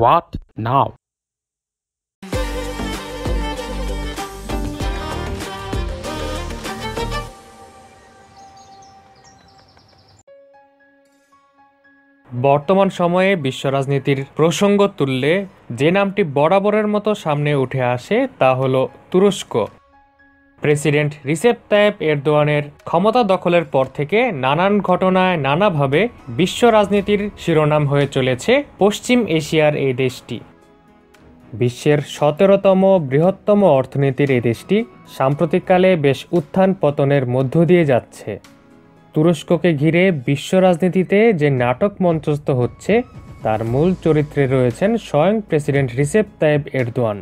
What now? বর্তমান সময়ে বিশ্ব রাজনীতির প্রসঙ্গ তুললে যে নামটি বরাবরের মতো সামনে উঠে আসে তা হলো তুরস্ক। প্রেসিডেন্ট রিসেপ তাইয়েপ এরদোয়ানের ক্ষমতা দখলের পর থেকে নানান ঘটনায় নানাভাবে বিশ্ব রাজনীতির শিরোনাম হয়ে চলেছে পশ্চিম এশিয়ার এই দেশটি। বিশ্বের 17তম বৃহত্তম অর্থনীতির এই দেশটি সাম্প্রতিককালে বেশ উত্থান পতনের মধ্য দিয়ে যাচ্ছে। তুরস্ককে ঘিরে বিশ্ব রাজনীতিতে যে নাটক মঞ্চস্থ হচ্ছে তার মূল চরিত্রে রয়েছেন স্বয়ং প্রেসিডেন্ট রিসেপ তাইয়েপ এরদোয়ান।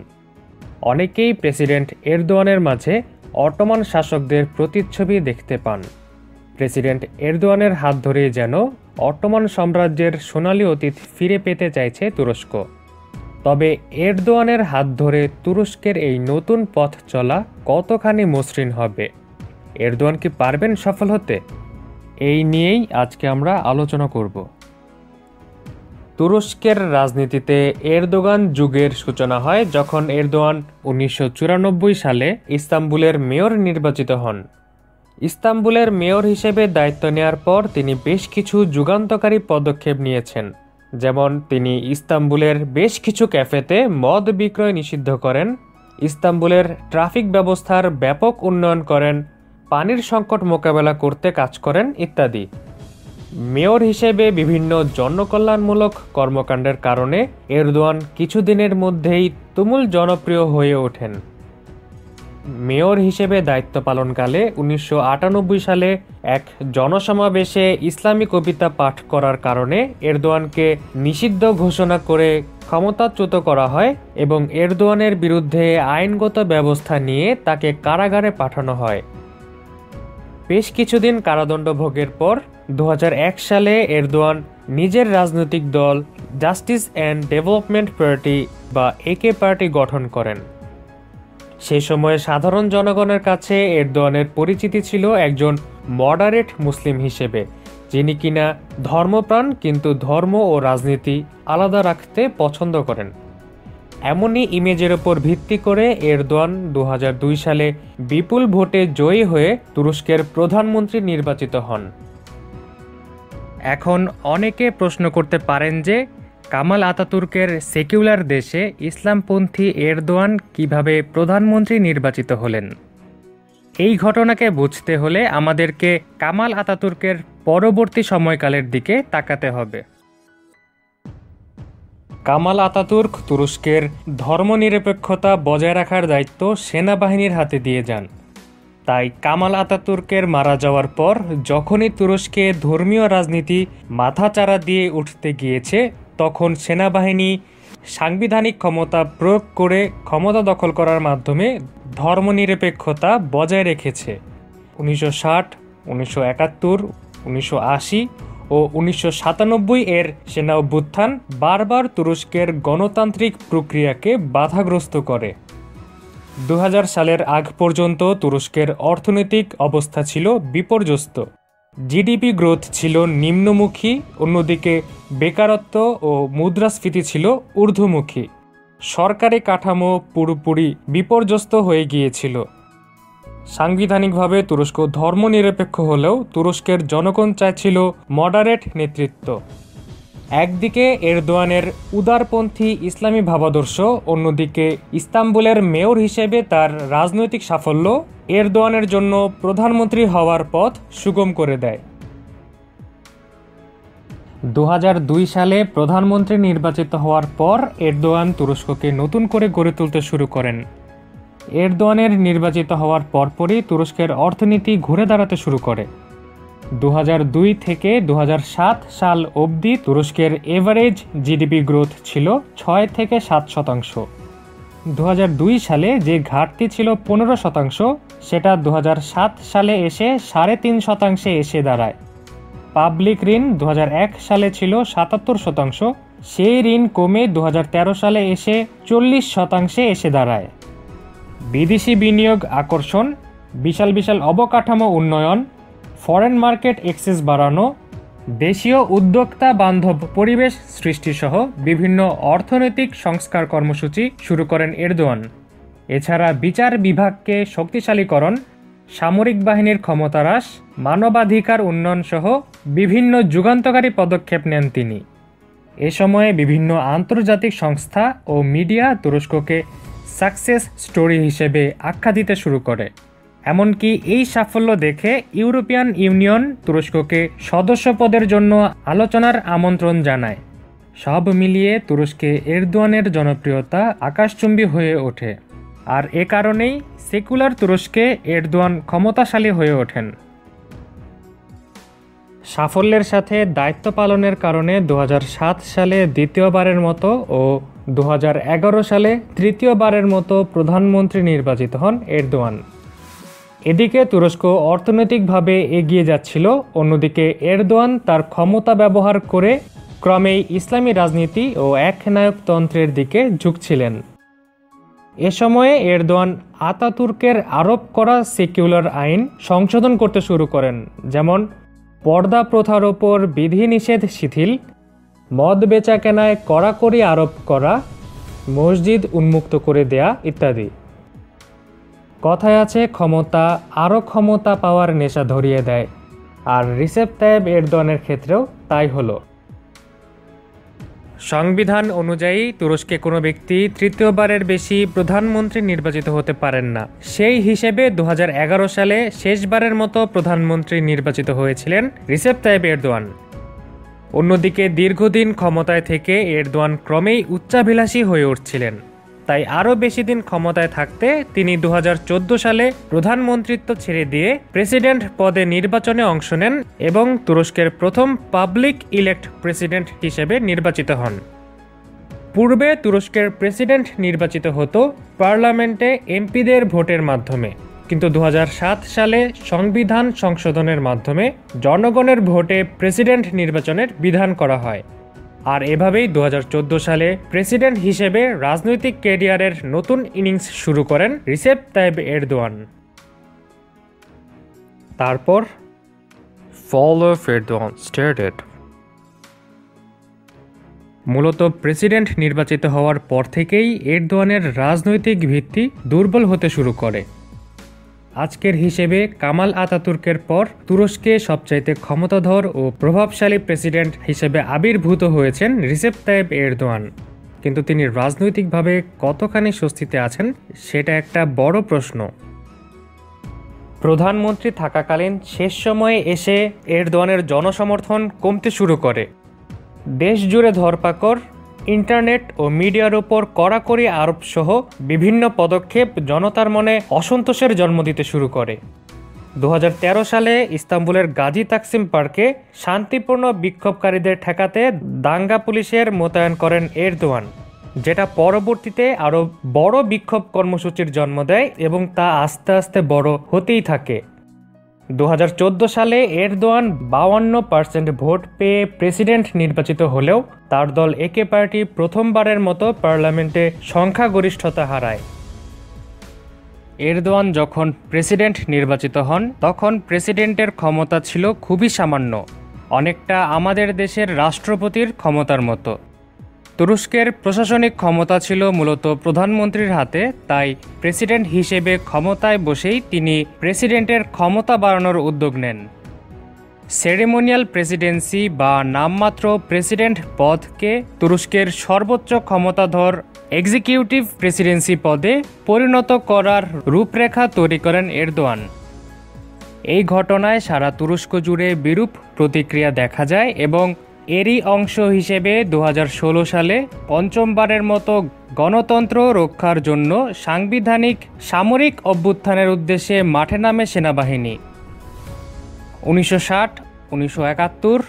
অনেকেই প্রেসিডেন্ট এরদোয়ানের মাঝে অটোমান শাসকদের প্রতিচ্ছবি দেখতে পান। প্রেসিডেন্ট এরদোয়ানের হাত ধরে যেন অটোমান সাম্রাজ্যের সোনালী অতীত ফিরে পেতে চাইছে তুরস্ক। তবে এরদোয়ানের হাত ধরে তুরস্কের এই নতুন পথ চলা কতখানি মসৃণ হবে? এরদোয়ান কি পারবেন সফল হতে? এই নিয়েই আজকে আমরা আলোচনা করব। তুরস্কের রাজনীতিতে এরদোগান যুগের সূচনা হয় যখন এরদোয়ান 1994 সালে ইস্তাম্বুলের মেয়র নির্বাচিত হন। ইস্তাম্বুলের মেয়র হিসেবে দায়িত্ব নেওয়ার পর তিনি বেশ কিছু যুগান্তকারী পদক্ষেপ নিয়েছেন। যেমন তিনি ইস্তাম্বুলের বেশ কিছু ক্যাফেতে মদ বিক্রয় নিষিদ্ধ করেন, ইস্তাম্বুলের ট্রাফিক ব্যবস্থার ব্যাপক উন্নয়ন করেন, পানির সংকট মোকাবেলা করতে কাজ করেন ইত্যাদি। মেয়র হিসেবে বিভিন্ন জনকল্যাণমূলক কর্মকাণ্ডের কারণে এরদোয়ান কিছুদিনের মধ্যেই তুমুল জনপ্রিয় হয়ে ওঠেন। মেয়র হিসেবে দায়িত্ব পালনকালে 1998 সালে এক জনসমাবেশে ইসলামী কবিতা পাঠ করার কারণে এরদোয়ানকে নিষিদ্ধ ঘোষণা করে ক্ষমতাচ্যুত করা হয় এবং এরদোয়ানের বিরুদ্ধে আইনগত ব্যবস্থা নিয়ে তাকে কারাগারে পাঠানো হয়। বেশ কিছুদিন কারাদণ্ড ভোগের পর 2001 সালে এরদোয়ান নিজের রাজনৈতিক দল জাস্টিস অ্যান্ড ডেভেলপমেন্ট পার্টি বা একে পার্টি গঠন করেন। সে সময়ে সাধারণ জনগণের কাছে এরদোয়ানের পরিচিতি ছিল একজন মডারেট মুসলিম হিসেবে, যিনি কিনা ধর্মপ্রাণ কিন্তু ধর্ম ও রাজনীতি আলাদা রাখতে পছন্দ করেন। এমনই ইমেজের ওপর ভিত্তি করে এরদোয়ান 2002 সালে বিপুল ভোটে জয়ী হয়ে তুরস্কের প্রধানমন্ত্রী নির্বাচিত হন। এখন অনেকে প্রশ্ন করতে পারেন যে কামাল আতাতুর্কের সেকুলার দেশে ইসলামপন্থী এরদোয়ান কিভাবে প্রধানমন্ত্রী নির্বাচিত হলেন। এই ঘটনাকে বুঝতে হলে আমাদেরকে কামাল আতাতুর্কের পরবর্তী সময়কালের দিকে তাকাতে হবে। কামাল আতাতুর্ক তুরস্কের ধর্মনিরপেক্ষতা বজায় রাখার দায়িত্ব সেনাবাহিনীর হাতে দিয়ে যান। তাই কামাল আতাতুর্কের মারা যাওয়ার পর যখনই তুরস্কে ধর্মীয় রাজনীতি মাথাচাড়া দিয়ে উঠতে গিয়েছে, তখন সেনাবাহিনী সাংবিধানিক ক্ষমতা প্রয়োগ করে ক্ষমতা দখল করার মাধ্যমে ধর্মনিরপেক্ষতা বজায় রেখেছে। 1960, 1971, 1980 ও 1997 এর সেনা অভ্যুত্থান বারবার তুরস্কের গণতান্ত্রিক প্রক্রিয়াকে বাধাগ্রস্ত করে। 2000 সালের আগ পর্যন্ত তুরস্কের অর্থনৈতিক অবস্থা ছিল বিপর্যস্ত। জিডিপি গ্রোথ ছিল নিম্নমুখী, অন্যদিকে বেকারত্ব ও মুদ্রাস্ফীতি ছিল ঊর্ধ্বমুখী। সরকারি কাঠামো পুরোপুরি বিপর্যস্ত হয়ে গিয়েছিল। সাংবিধানিকভাবে তুরস্ক ধর্মনিরপেক্ষ হলেও তুরস্কের জনগণ চাইছিল মডারেট নেতৃত্ব। একদিকে এরদোয়ানের উদারপন্থী ইসলামী ভাবাদর্শ, অন্যদিকে ইস্তাম্বুলের মেয়র হিসেবে তার রাজনৈতিক সাফল্য এরদোয়ানের জন্য প্রধানমন্ত্রী হওয়ার পথ সুগম করে দেয়। 2002 সালে প্রধানমন্ত্রী নির্বাচিত হওয়ার পর এরদোয়ান তুরস্ককে নতুন করে গড়ে তুলতে শুরু করেন। এরদোয়ানের নির্বাচিত হওয়ার পরপরই তুরস্কের অর্থনীতি ঘুরে দাঁড়াতে শুরু করে। 2002 থেকে 2007 সাল অবধি তুরস্কের এভারেজ জিডিপি গ্রোথ ছিল 6 থেকে 7%। 2002 সালে যে ঘাটতি ছিল 15%, সেটা 2007 সালে এসে 3.5% এসে দাঁড়ায়। পাবলিক ঋণ 2001 সালে ছিল 77%, সেই ঋণ কমে 2013 সালে এসে 40% এসে দাঁড়ায়। বিদেশি বিনিয়োগ আকর্ষণ, বিশাল বিশাল অবকাঠামো উন্নয়ন, ফরেন মার্কেট অ্যাক্সেস বাড়ানো, দেশীয় উদ্যোক্তা বান্ধব পরিবেশ সৃষ্টিসহ বিভিন্ন অর্থনৈতিক সংস্কার কর্মসূচি শুরু করেন এরদোয়ান। এছাড়া বিচার বিভাগকে শক্তিশালীকরণ, সামরিক বাহিনীর ক্ষমতা হ্রাস, মানবাধিকার উন্নয়ন সহ বিভিন্ন যুগান্তকারী পদক্ষেপ নেন তিনি। এ সময়ে বিভিন্ন আন্তর্জাতিক সংস্থা ও মিডিয়া তুরস্ককে সাকসেস স্টোরি হিসেবে আখ্যা দিতে শুরু করে। এমনকি এই সাফল্য দেখে ইউরোপিয়ান ইউনিয়ন তুরস্ককে সদস্যপদের জন্য আলোচনার আমন্ত্রণ জানায়। সব মিলিয়ে তুরস্কে এরদোয়ানের জনপ্রিয়তা আকাশচুম্বী হয়ে ওঠে, আর এ কারণেই সেকুলার তুরস্কে এরদোয়ান ক্ষমতাশালী হয়ে ওঠেন। সাফল্যের সাথে দায়িত্ব পালনের কারণে 2007 সালে দ্বিতীয়বারের মতো ও 2011 সালে তৃতীয়বারের মতো প্রধানমন্ত্রী নির্বাচিত হন এরদোয়ান। এদিকে তুরস্ক অর্থনৈতিকভাবে এগিয়ে যাচ্ছিল, অন্যদিকে এরদোয়ান তার ক্ষমতা ব্যবহার করে ক্রমেই ইসলামী রাজনীতি ও একনায়কতন্ত্রের দিকে ঝুঁকছিলেন। এ সময়ে এরদোয়ান আতাতুর্কের আরোপ করা সেকুলার আইন সংশোধন করতে শুরু করেন, যেমন পর্দা প্রথার ওপর বিধিনিষেধ শিথিল, মদ বেচাকেনায় কড়াকড়ি আরোপ করা, মসজিদ উন্মুক্ত করে দেয়া ইত্যাদি। কথায় আছে, ক্ষমতা আরও ক্ষমতা পাওয়ার নেশা ধরিয়ে দেয়, আর রিসেপ তাইয়েপ এরদোয়ানের ক্ষেত্রেও তাই হলো। সংবিধান অনুযায়ী তুরস্কে কোনো ব্যক্তি তৃতীয়বারের বেশি প্রধানমন্ত্রী নির্বাচিত হতে পারেন না। সেই হিসেবে 2011 সালে শেষবারের মতো প্রধানমন্ত্রী নির্বাচিত হয়েছিলেন রিসেপ তাইয়েপ এরদোয়ান। অন্যদিকে দীর্ঘদিন ক্ষমতায় থেকে এরদোয়ান ক্রমেই উচ্চাভিলাষী হয়ে উঠছিলেন, তাই আরও বেশি দিন ক্ষমতায় থাকতে তিনি 2014 সালে প্রধানমন্ত্রিত্ব ছেড়ে দিয়ে প্রেসিডেন্ট পদে নির্বাচনে অংশ নেন এবং তুরস্কের প্রথম পাবলিক ইলেক্ট প্রেসিডেন্ট হিসেবে নির্বাচিত হন। পূর্বে তুরস্কের প্রেসিডেন্ট নির্বাচিত হতো পার্লামেন্টে এমপিদের ভোটের মাধ্যমে, কিন্তু 2007 সালে সংবিধান সংশোধনের মাধ্যমে জনগণের ভোটে প্রেসিডেন্ট নির্বাচনের বিধান করা হয়। আর এভাবেই 2014 সালে প্রেসিডেন্ট হিসেবে রাজনৈতিক ক্যারিয়ারের নতুন ইনিংস শুরু করেন রিসেপ তাইয়েপ এরদোয়ান। তারপর fall of Erdogan started. মূলত প্রেসিডেন্ট নির্বাচিত হওয়ার পর থেকেই এরদোয়ানের রাজনৈতিক ভিত্তি দুর্বল হতে শুরু করে। আজকের হিসেবে কামাল আতাতুর্কের পর তুরস্কে সবচাইতে ক্ষমতাধর ও প্রভাবশালী প্রেসিডেন্ট হিসেবে আবির্ভূত হয়েছেন রিসেপ তাইয়েপ এরদোয়ান, কিন্তু তিনি রাজনৈতিকভাবে কতখানি স্বস্তিতে আছেন সেটা একটা বড় প্রশ্ন। প্রধানমন্ত্রী থাকাকালীন শেষ সময়ে এসে এরদোয়ানের জনসমর্থন কমতে শুরু করে। দেশ জুড়ে ধরপাকড়, ইন্টারনেট ও মিডিয়ার উপর কড়াকড়ি আরোপ সহ বিভিন্ন পদক্ষেপ জনতার মনে অসন্তোষের জন্ম দিতে শুরু করে। 2013 সালে ইস্তাম্বুলের গাজী তাকসিম পার্কে শান্তিপূর্ণ বিক্ষোভকারীদের ঠেকাতে দাঙ্গা পুলিশের মোতায়েন করেন এরদোয়ান, যেটা পরবর্তীতে আরও বড় বিক্ষোভ কর্মসূচির জন্ম দেয় এবং তা আস্তে আস্তে বড় হতেই থাকে। 2014 সালে এরদোয়ান 52% ভোট পেয়ে প্রেসিডেন্ট নির্বাচিত হলেও তার দল একে পার্টি প্রথমবারের মতো পার্লামেন্টে সংখ্যাগরিষ্ঠতা হারায়। এরদোয়ান যখন প্রেসিডেন্ট নির্বাচিত হন তখন প্রেসিডেন্টের ক্ষমতা ছিল খুবই সামান্য, অনেকটা আমাদের দেশের রাষ্ট্রপতির ক্ষমতার মতো। তুরস্কের প্রশাসনিক ক্ষমতা ছিল মূলত প্রধানমন্ত্রীর হাতে, তাই প্রেসিডেন্ট হিসেবে ক্ষমতায় বসেই তিনি প্রেসিডেন্টের ক্ষমতা বাড়ানোর উদ্যোগ নেন। সেরেমোনিয়াল প্রেসিডেন্সি বা নামমাত্র প্রেসিডেন্ট পদকে তুরস্কের সর্বোচ্চ ক্ষমতাধর এক্সিকিউটিভ প্রেসিডেন্সি পদে পরিণত করার রূপরেখা তৈরি করেন এরদোয়ান। এই ঘটনায় সারা তুরস্ক জুড়ে বিরূপ প্রতিক্রিয়া দেখা যায় এবং এরই অংশ হিসেবে 2016 সালে পঞ্চমবারের মতো গণতন্ত্র রক্ষার জন্য সাংবিধানিক সামরিক অভ্যুত্থানের উদ্দেশ্যে মাঠে নামে সেনাবাহিনী। 1960, 1971,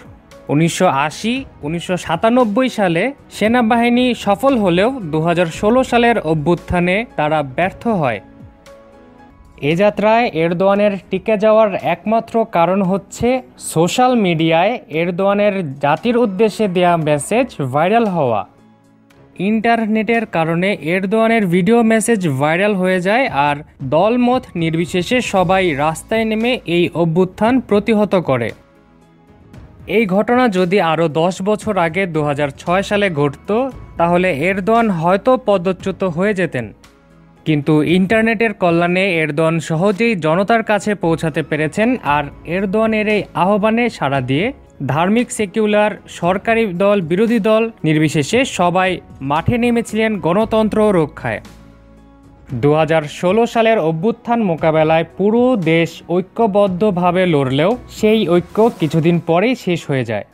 1980, 1997 সালে সেনাবাহিনী সফল হলেও 2016 সালের অভ্যুত্থানে তারা ব্যর্থ হয়। এ যাত্রায় এরদোয়ানের টিকে যাওয়ার একমাত্র কারণ হচ্ছে সোশ্যাল মিডিয়ায় এরদোয়ানের জাতির উদ্দেশ্যে দেয়া মেসেজ ভাইরাল হওয়া। ইন্টারনেটের কারণে এরদোয়ানের ভিডিও মেসেজ ভাইরাল হয়ে যায় আর দলমত নির্বিশেষে সবাই রাস্তায় নেমে এই অভ্যুত্থান প্রতিহত করে। এই ঘটনা যদি আরও 10 বছর আগে 2006 সালে ঘটত, তাহলে এরদোয়ান হয়তো পদচ্যুত হয়ে যেতেন। কিন্তু ইন্টারনেটের কল্যাণে এরদোয়ান সহজেই জনতার কাছে পৌঁছাতে পেরেছেন, আর এরদোয়ানের এই আহ্বানে সাড়া দিয়ে ধার্মিক, সেকুলার, সরকারি দল, বিরোধী দল নির্বিশেষে সবাই মাঠে নেমেছিলেন গণতন্ত্র রক্ষায়। 2016 সালের অভ্যুত্থান মোকাবেলায় পুরো দেশ ঐক্যবদ্ধভাবে লড়লেও সেই ঐক্য কিছুদিন পরেই শেষ হয়ে যায়।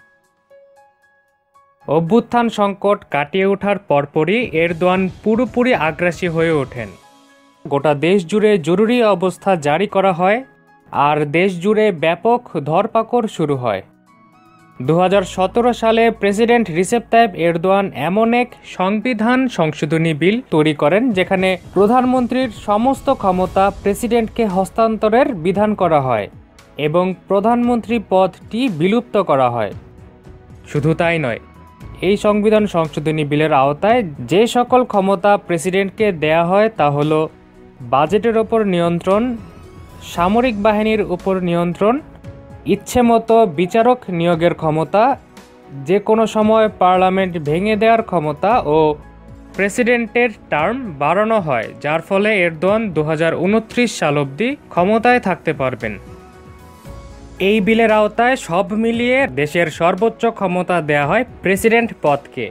অভ্যুত্থান সংকট কাটিয়ে ওঠার পরপরই এরদোয়ান পুরোপুরি আগ্রাসী হয়ে ওঠেন। গোটা দেশ জুড়ে জরুরি অবস্থা জারি করা হয়, আর দেশ জুড়ে ব্যাপক ধরপাকড় শুরু হয়। 2017 সালে প্রেসিডেন্ট রিসেপ তাইপ এরদোয়ান এমন এক সংবিধান সংশোধনী বিল তৈরি করেন যেখানে প্রধানমন্ত্রীর সমস্ত ক্ষমতা প্রেসিডেন্টকে হস্তান্তরের বিধান করা হয় এবং প্রধানমন্ত্রী পদটি বিলুপ্ত করা হয়। শুধু তাই নয়, এই সংবিধান সংশোধনী বিলের আওতায় যে সকল ক্ষমতা প্রেসিডেন্টকে দেয়া হয় তা হলো বাজেটের ওপর নিয়ন্ত্রণ, সামরিক বাহিনীর উপর নিয়ন্ত্রণ, ইচ্ছেমতো বিচারক নিয়োগের ক্ষমতা, যে কোনো সময় পার্লামেন্ট ভেঙে দেওয়ার ক্ষমতা ও প্রেসিডেন্টের টার্ম বাড়ানো হয়, যার ফলে এরদোয়ান 2029 সাল অবধি ক্ষমতায় থাকতে পারবেন। এই বিলের আওতায় সব মিলিয়ে দেশের সর্বোচ্চ ক্ষমতা দেয়া হয় প্রেসিডেন্ট পদকে।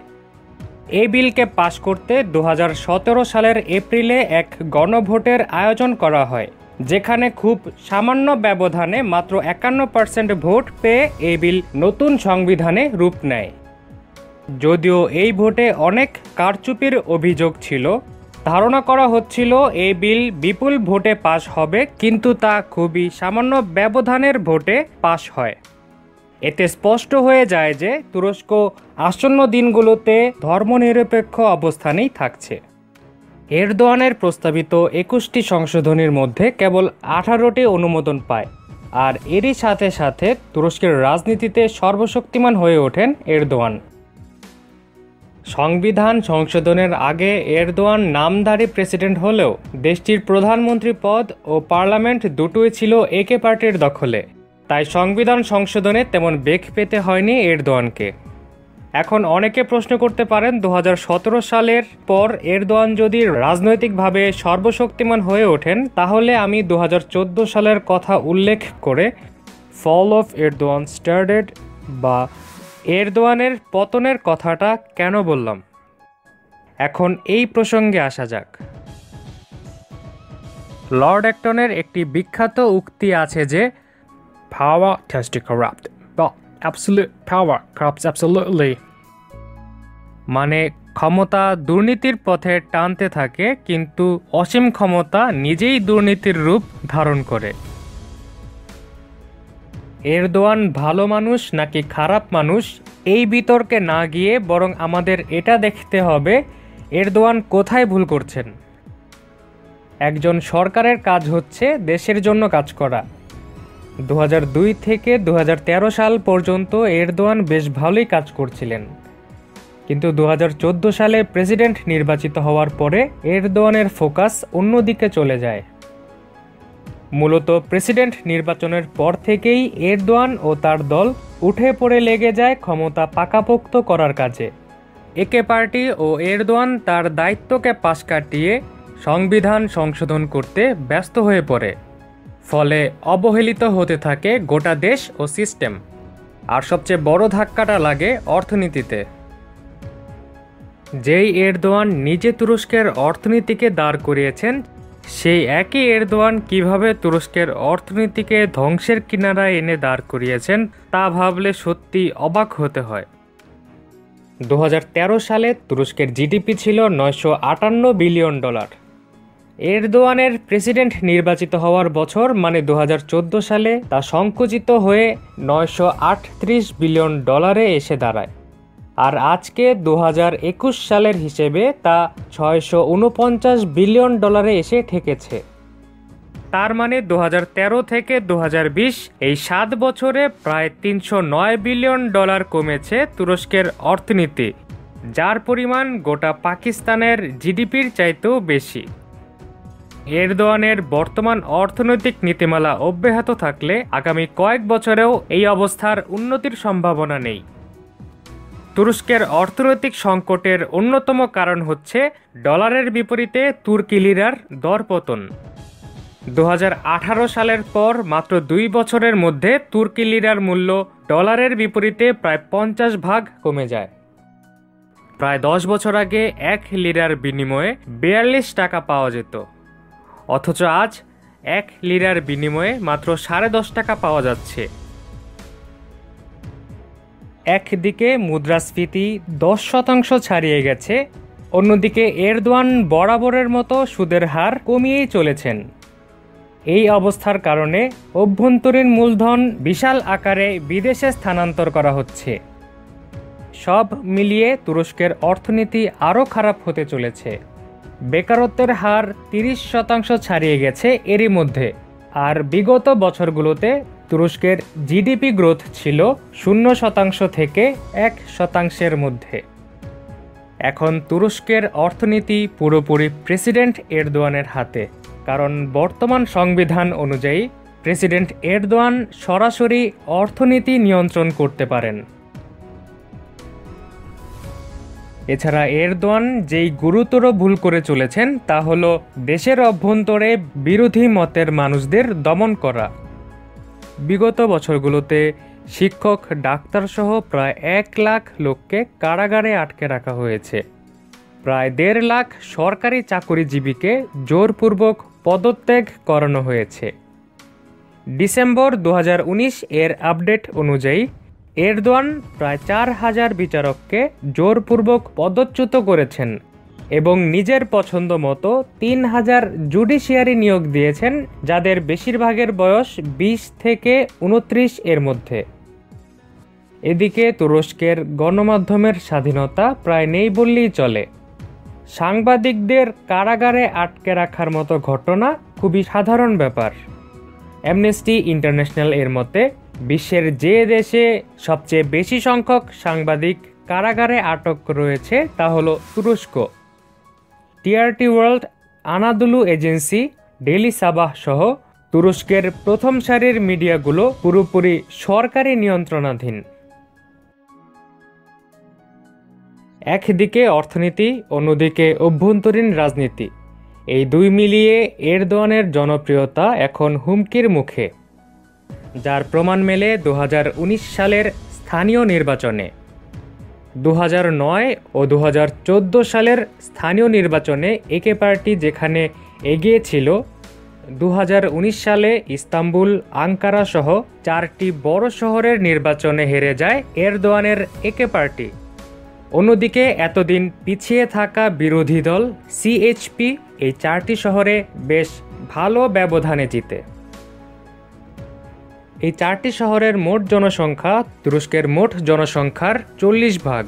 এই বিলকে পাশ করতে 2017 সালের এপ্রিলে এক গণভোটের আয়োজন করা হয়, যেখানে খুব সামান্য ব্যবধানে মাত্র 51% ভোট পেয়ে এই বিল নতুন সংবিধানে রূপ নেয়। যদিও এই ভোটে অনেক কারচুপির অভিযোগ ছিল, ধারণা করা হচ্ছিল এই বিল বিপুল ভোটে পাশ হবে, কিন্তু তা খুবই সামান্য ব্যবধানের ভোটে পাশ হয়। এতে স্পষ্ট হয়ে যায় যে তুরস্ক আসন্ন দিনগুলোতে ধর্মনিরপেক্ষ অবস্থানেই থাকছে। এরদোয়ানের প্রস্তাবিত 21টি সংশোধনীর মধ্যে কেবল 18টি অনুমোদন পায়, আর এরই সাথে সাথে তুরস্কের রাজনীতিতে সর্বশক্তিমান হয়ে ওঠেন এরদোয়ান। সংবিধান সংশোধনের আগে এরদোয়ান নামধারী প্রেসিডেন্ট হলেও দেশটির প্রধানমন্ত্রী পদ ও পার্লামেন্ট দুটোই ছিল একে পার্টির দখলে, তাই সংবিধান সংশোধনে তেমন বেগ পেতে হয়নি এরদোয়ানকে। এখন অনেকে প্রশ্ন করতে পারেন, 2017 সালের পর এরদোয়ান যদি রাজনৈতিকভাবে সর্বশক্তিমান হয়ে ওঠেন, তাহলে আমি 2014 সালের কথা উল্লেখ করে ফল অফ এরদোয়ান স্টার্টেড বা এরদোয়ানের পতনের কথাটা কেন বললাম? এখন এই প্রসঙ্গে আসা যাক। লর্ড অ্যাক্টনের একটি বিখ্যাত উক্তি আছে যে power tends to corrupt, but absolute power corrupts absolutely। মানে ক্ষমতা দুর্নীতির পথে টানতে থাকে, কিন্তু অসীম ক্ষমতা নিজেই দুর্নীতির রূপ ধারণ করে। এরদোয়ান ভালো মানুষ নাকি খারাপ মানুষ, এই বিতর্কে না গিয়ে বরং আমাদের এটা দেখতে হবে এরদোয়ান কোথায় ভুল করছেন। একজন সরকারের কাজ হচ্ছে দেশের জন্য কাজ করা। 2002 থেকে 2013 সাল পর্যন্ত এরদোয়ান বেশ ভালোই কাজ করছিলেন, কিন্তু 2014 সালে প্রেসিডেন্ট নির্বাচিত হওয়ার পরে এরদোয়ানের ফোকাস অন্যদিকে চলে যায়। মূলত প্রেসিডেন্ট নির্বাচনের পর থেকেই এরদোয়ান ও তার দল উঠে পড়ে লেগে যায় ক্ষমতা পাকাপোক্ত করার কাজে। একে পার্টি ও এরদোয়ান তার দায়িত্বকে পাশ কাটিয়ে সংবিধান সংশোধন করতে ব্যস্ত হয়ে পড়ে, ফলে অবহেলিত হতে থাকে গোটা দেশ ও সিস্টেম। আর সবচেয়ে বড় ধাক্কাটা লাগে অর্থনীতিতে। যেই এরদোয়ান নিজে তুরস্কের অর্থনীতিকে দাঁড় করিয়েছেন, সেই একই এরদোয়ান কিভাবে তুরস্কের অর্থনীতিকে ধ্বংসের কিনারায় এনে দাঁড় করিয়েছেন তা ভাবলে সত্যি অবাক হতে হয়। 2013 সালে তুরস্কের জিডিপি ছিল $958 বিলিয়ন। এরদোয়ানের প্রেসিডেন্ট নির্বাচিত হওয়ার বছর মানে 2014 সালে তা সংকুচিত হয়ে $938 বিলিয়ন এসে দাঁড়ায়, আর আজকে 2021 সালের হিসেবে তা $649 বিলিয়ন এসে ঠেকেছে। তার মানে 2013 থেকে 2020 এই 7 বছরে প্রায় $309 বিলিয়ন কমেছে তুরস্কের অর্থনীতি, যার পরিমাণ গোটা পাকিস্তানের জিডিপির চাইতেও বেশি। এরদোয়ানের বর্তমান অর্থনৈতিক নীতিমালা অব্যাহত থাকলে আগামী কয়েক বছরেও এই অবস্থার উন্নতির সম্ভাবনা নেই। তুরস্কের অর্থনৈতিক সংকটের অন্যতম কারণ হচ্ছে ডলারের বিপরীতে তুর্কি লিরার দরপতন। 2018 সালের পর মাত্র 2 বছরের মধ্যে তুর্কি লিরার মূল্য ডলারের বিপরীতে প্রায় 50 ভাগ কমে যায়। প্রায় 10 বছর আগে 1 লিরার বিনিময়ে 42 টাকা পাওয়া যেত, অথচ আজ 1 লিরার বিনিময়ে মাত্র 10.5 টাকা পাওয়া যাচ্ছে। একদিকে মুদ্রাস্ফীতি 10% ছাড়িয়ে গেছে, অন্যদিকে এরদোয়ান বরাবরের মতো সুদের হার কমিয়েই চলেছেন। এই অবস্থার কারণে অভ্যন্তরীণ মূলধন বিশাল আকারে বিদেশে স্থানান্তর করা হচ্ছে। সব মিলিয়ে তুরস্কের অর্থনীতি আরও খারাপ হতে চলেছে। বেকারত্বের হার 30% ছাড়িয়ে গেছে এরই মধ্যে, আর বিগত বছরগুলোতে তুরস্কের জিডিপি গ্রোথ ছিল 0% থেকে 1%-এর মধ্যে। এখন তুরস্কের অর্থনীতি পুরোপুরি প্রেসিডেন্ট এরদোয়ানের হাতে, কারণ বর্তমান সংবিধান অনুযায়ী প্রেসিডেন্ট এরদোয়ান সরাসরি অর্থনীতি নিয়ন্ত্রণ করতে পারেন। এছাড়া এরদোয়ান যেই গুরুতর ভুল করে চলেছেন তা হলো দেশের অভ্যন্তরে বিরোধী মতের মানুষদের দমন করা। বিগত বছরগুলোতে শিক্ষক, ডাক্তারসহ প্রায় 1 লাখ লোককে কারাগারে আটকে রাখা হয়েছে। প্রায় 1.5 লাখ সরকারি চাকরিজীবীকে জোরপূর্বক পদত্যাগ করানো হয়েছে। ডিসেম্বর 2019 এর আপডেট অনুযায়ী এরদোয়ান প্রায় 4000 বিচারককে জোরপূর্বক পদচ্যুত করেছেন এবং নিজের পছন্দ মতো 3000 জুডিশিয়ারি নিয়োগ দিয়েছেন, যাদের বেশিরভাগের বয়স 20 থেকে 29 এর মধ্যে। এদিকে তুরস্কের গণমাধ্যমের স্বাধীনতা প্রায় নেই বললেই চলে। সাংবাদিকদের কারাগারে আটকে রাখার মতো ঘটনা খুবই সাধারণ ব্যাপার। অ্যামনেস্টি ইন্টারন্যাশনাল এর মতে বিশ্বের যে দেশে সবচেয়ে বেশি সংখ্যক সাংবাদিক কারাগারে আটক রয়েছে তা হলো তুরস্ক। TRT World, Anadolu Agency, Daily Sabah সহ তুরস্কের প্রথম সারির মিডিয়াগুলো পুরোপুরি সরকারি নিয়ন্ত্রণাধীন। একদিকে অর্থনীতি, অন্যদিকে অভ্যন্তরীণ রাজনীতি, এই দুই মিলিয়ে এরদোয়ানের জনপ্রিয়তা এখন হুমকির মুখে, যার প্রমাণ মেলে 2019 সালের স্থানীয় নির্বাচনে। 2009 ও 2014 সালের স্থানীয় নির্বাচনে একে পার্টি যেখানে এগিয়ে ছিল, 2019 সালে ইস্তাম্বুল, আঙ্কারা সহ 4টি বড় শহরের নির্বাচনে হেরে যায় এরদোয়ানের একে পার্টি। অন্যদিকে এতদিন পিছিয়ে থাকা বিরোধী দল সিএইচপি এই 4টি শহরে বেশ ভালো ব্যবধানে জিতে। এই 4টি শহরের মোট জনসংখ্যা তুরস্কের মোট জনসংখ্যার 40 ভাগ।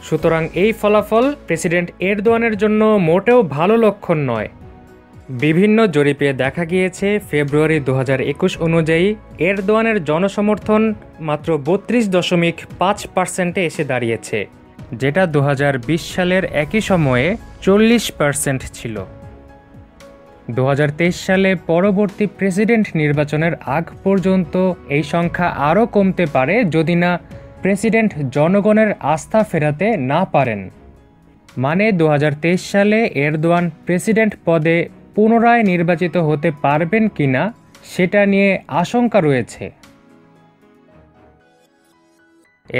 সুতরাং এই ফলাফল প্রেসিডেন্ট এরদোয়ানের জন্য মোটেও ভালো লক্ষণ নয়। বিভিন্ন জরিপে দেখা গিয়েছে ফেব্রুয়ারি 2021 অনুযায়ী এরদোয়ানের জনসমর্থন মাত্র 32.5% এসে দাঁড়িয়েছে, যেটা 2020 সালের একই সময়ে 40% ছিল। 2023 সালে পরবর্তী প্রেসিডেন্ট নির্বাচনের আগ পর্যন্ত এই সংখ্যা আরও কমতে পারে যদি না প্রেসিডেন্ট জনগণের আস্থা ফেরাতে না পারেন। মানে 2023 সালে এরদোয়ান প্রেসিডেন্ট পদে পুনরায় নির্বাচিত হতে পারবেন কিনা সেটা নিয়ে আশঙ্কা রয়েছে।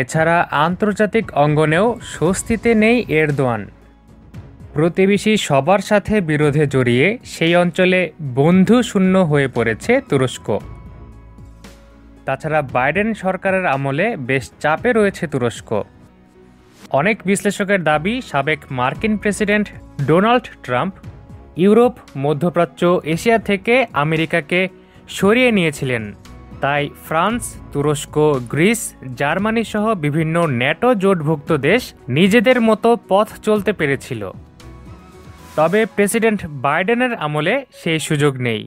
এছাড়া আন্তর্জাতিক অঙ্গনেও স্বস্তিতে নেই এরদোয়ান। প্রতিবেশী সবার সাথে বিরোধে জড়িয়ে সেই অঞ্চলে বন্ধু শূন্য হয়ে পড়েছে তুরস্ক। তাছাড়া বাইডেন সরকারের আমলে বেশ চাপে রয়েছে তুরস্ক। অনেক বিশ্লেষকের দাবি সাবেক মার্কিন প্রেসিডেন্ট ডোনাল্ড ট্রাম্প ইউরোপ, মধ্যপ্রাচ্য, এশিয়া থেকে আমেরিকাকে সরিয়ে নিয়েছিলেন, তাই ফ্রান্স, তুরস্ক, গ্রিস, জার্মানি সহ বিভিন্ন ন্যাটো জোটভুক্ত দেশ নিজেদের মতো পথ চলতে পেরেছিল। তবে প্রেসিডেন্ট বাইডেনের আমলে সেই সুযোগ নেই,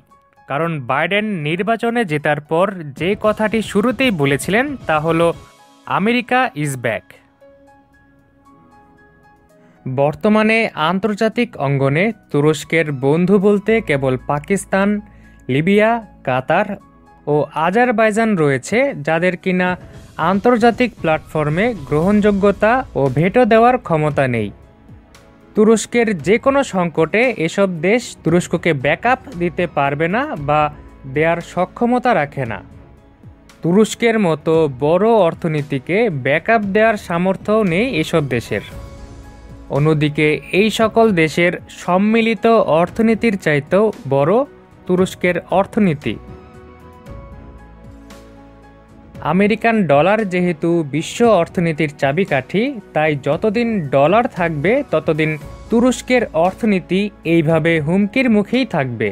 কারণ বাইডেন নির্বাচনে জেতার পর যে কথাটি শুরুতেই বলেছিলেন তা হলো আমেরিকা ইজ ব্যাক। বর্তমানে আন্তর্জাতিক অঙ্গনে তুরস্কের বন্ধু বলতে কেবল পাকিস্তান, লিবিয়া, কাতার ও আজারবাইজান রয়েছে, যাদের কিনা আন্তর্জাতিক প্ল্যাটফর্মে গ্রহণযোগ্যতা ও ভেটো দেওয়ার ক্ষমতা নেই। তুরস্কের যে কোনো সংকটে এসব দেশ তুরস্ককে ব্যাকআপ দিতে পারবে না বা দেওয়ার সক্ষমতা রাখে না। তুরস্কের মতো বড় অর্থনীতিকে ব্যাকআপ দেওয়ার সামর্থ্যও নেই এসব দেশের। অন্যদিকে এই সকল দেশের সম্মিলিত অর্থনীতির চাইতেও বড় তুরস্কের অর্থনীতি। আমেরিকান ডলার যেহেতু বিশ্ব অর্থনীতির চাবিকাঠি, তাই যতদিন ডলার থাকবে ততদিন তুরস্কের অর্থনীতি এইভাবে হুমকির মুখেই থাকবে।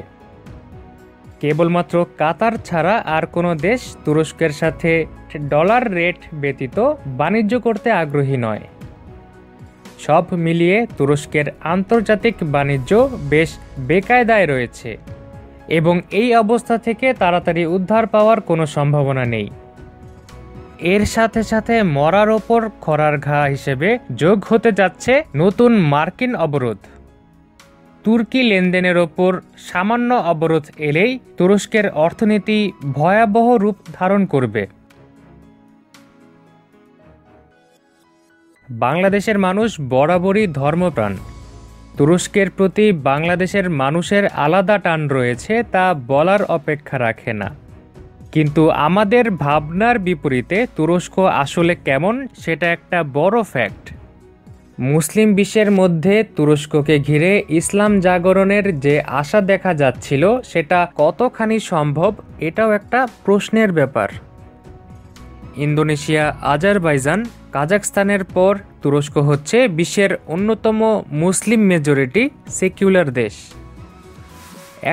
কেবলমাত্র কাতার ছাড়া আর কোনো দেশ তুরস্কের সাথে ডলার রেট ব্যতীত বাণিজ্য করতে আগ্রহী নয়। সব মিলিয়ে তুরস্কের আন্তর্জাতিক বাণিজ্য বেশ বেকায়দায় রয়েছে এবং এই অবস্থা থেকে তাড়াতাড়ি উদ্ধার পাওয়ার কোনো সম্ভাবনা নেই। এর সাথে সাথে মরার ওপর খরার ঘা হিসেবে যোগ হতে যাচ্ছে নতুন মার্কিন অবরোধ। তুর্কি লেনদেনের ওপর সামান্য অবরোধ এলেই তুরস্কের অর্থনীতি ভয়াবহ রূপ ধারণ করবে। বাংলাদেশের মানুষ বরাবরই ধর্মপ্রাণ। তুরস্কের প্রতি বাংলাদেশের মানুষের আলাদা টান রয়েছে, তা বলার অপেক্ষা রাখে না। কিন্তু আমাদের ভাবনার বিপরীতে তুরস্ক আসলে কেমন সেটা একটা বড় ফ্যাক্ট। মুসলিম বিশ্বের মধ্যে তুরস্ককে ঘিরে ইসলাম জাগরণের যে আশা দেখা যাচ্ছিল সেটা কতখানি সম্ভব, এটাও একটা প্রশ্নের ব্যাপার। ইন্দোনেশিয়া, আজারবাইজান, কাজাখস্তানের পর তুরস্ক হচ্ছে বিশ্বের অন্যতম মুসলিম মেজরিটি সেকুলার দেশ।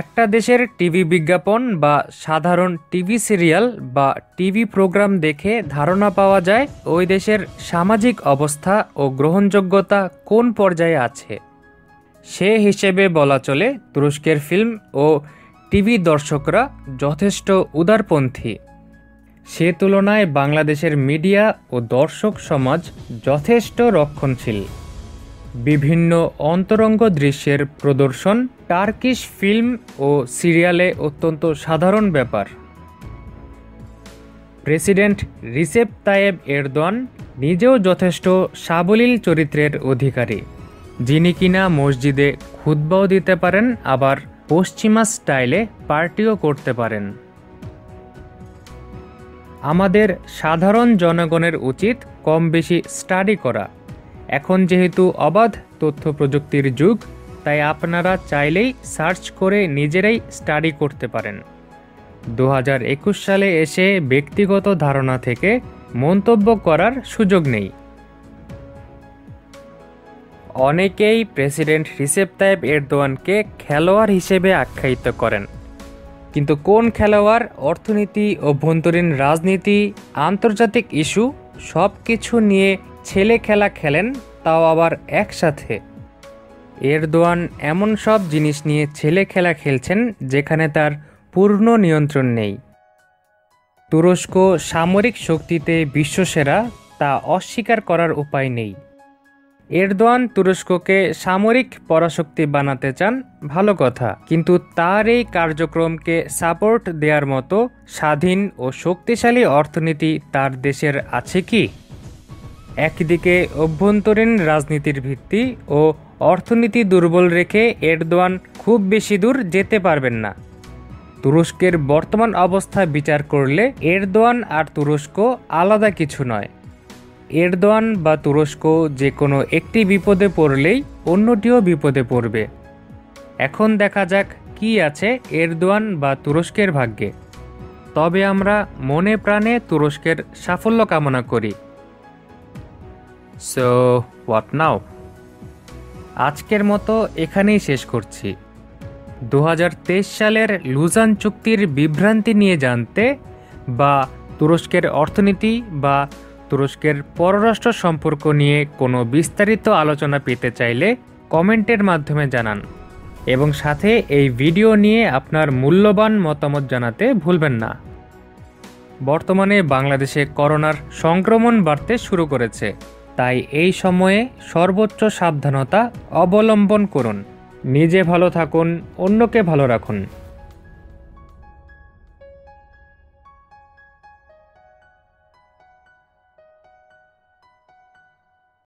একটা দেশের টিভি বিজ্ঞাপন বা সাধারণ টিভি সিরিয়াল বা টিভি প্রোগ্রাম দেখে ধারণা পাওয়া যায় ওই দেশের সামাজিক অবস্থা ও গ্রহণযোগ্যতা কোন পর্যায়ে আছে। সে হিসেবে বলা চলে তুরস্কের ফিল্ম ও টিভি দর্শকরা যথেষ্ট উদারপন্থী। সে তুলনায় বাংলাদেশের মিডিয়া ও দর্শক সমাজ যথেষ্ট রক্ষণশীল। বিভিন্ন অন্তরঙ্গ দৃশ্যের প্রদর্শন টার্কিশ ফিল্ম ও সিরিয়ালে অত্যন্ত সাধারণ ব্যাপার। প্রেসিডেন্ট রিসেপ তাইয়েব এরদোয়ান নিজেও যথেষ্ট সাবলীল চরিত্রের অধিকারী, যিনি কিনা মসজিদে খুতবাও দিতে পারেন, আবার পশ্চিমা স্টাইলে পার্টিও করতে পারেন। আমাদের সাধারণ জনগণের উচিত কম বেশি স্টাডি করা। এখন যেহেতু অবাধ তথ্য প্রযুক্তির যুগ, তাই আপনারা চাইলেই সার্চ করে নিজেরাই স্টাডি করতে পারেন। 2021 সালে এসে ব্যক্তিগত ধারণা থেকে মন্তব্য করার সুযোগ নেই। অনেকেই প্রেসিডেন্ট রিসেপ তাইয়েব এরদোয়ানকে খেলোয়াড় হিসেবে আখ্যায়িত করেন, কিন্তু কোন খেলোয়াড় অর্থনীতি, অভ্যন্তরীণ রাজনীতি, আন্তর্জাতিক ইস্যু সব কিছু নিয়ে ছেলে খেলা খেলেন, তাও আবার একসাথে। এরদোয়ান এমন সব জিনিস নিয়ে ছেলে খেলা খেলছেন যেখানে তার পূর্ণ নিয়ন্ত্রণ নেই। তুরস্ক সামরিক শক্তিতে বিশ্বসেরা, তা অস্বীকার করার উপায় নেই। এরদোয়ান তুরস্ককে সামরিক পরাশক্তি বানাতে চান, ভালো কথা, কিন্তু তার এই কার্যক্রমকে সাপোর্ট দেওয়ার মতো স্বাধীন ও শক্তিশালী অর্থনীতি তার দেশের আছে কি? একদিকে অভ্যন্তরীণ রাজনীতির ভিত্তি ও অর্থনীতি দুর্বল রেখে এরদোয়ান খুব বেশি দূর যেতে পারবেন না। তুরস্কের বর্তমান অবস্থা বিচার করলে এরদোয়ান আর তুরস্ক আলাদা কিছু নয়। এরদোয়ান বা তুরস্ক যে কোনো একটি বিপদে পড়লেই অন্যটিও বিপদে পড়বে। এখন দেখা যাক কি আছে এরদোয়ান বা তুরস্কের ভাগ্যে। তবে আমরা মনে প্রাণে তুরস্কের সাফল্য কামনা করি। সো হোয়াট নাও? আজকের মতো এখানেই শেষ করছি। 2023 সালের লুজান চুক্তির বিভ্রান্তি নিয়ে জানতে বা তুরস্কের অর্থনীতি বা তুরস্কের পররাষ্ট্র সম্পর্ক নিয়ে কোনো বিস্তারিত আলোচনা পেতে চাইলে কমেন্টের মাধ্যমে জানান এবং সাথে এই ভিডিও নিয়ে আপনার মূল্যবান মতামত জানাতে ভুলবেন না। বর্তমানে বাংলাদেশে করোনার সংক্রমণ বাড়তে শুরু করেছে, তাই এই সময়ে সর্বোচ্চ সাবধানতা অবলম্বন করুন। নিজে ভালো থাকুন, অন্যকে ভালো রাখুন।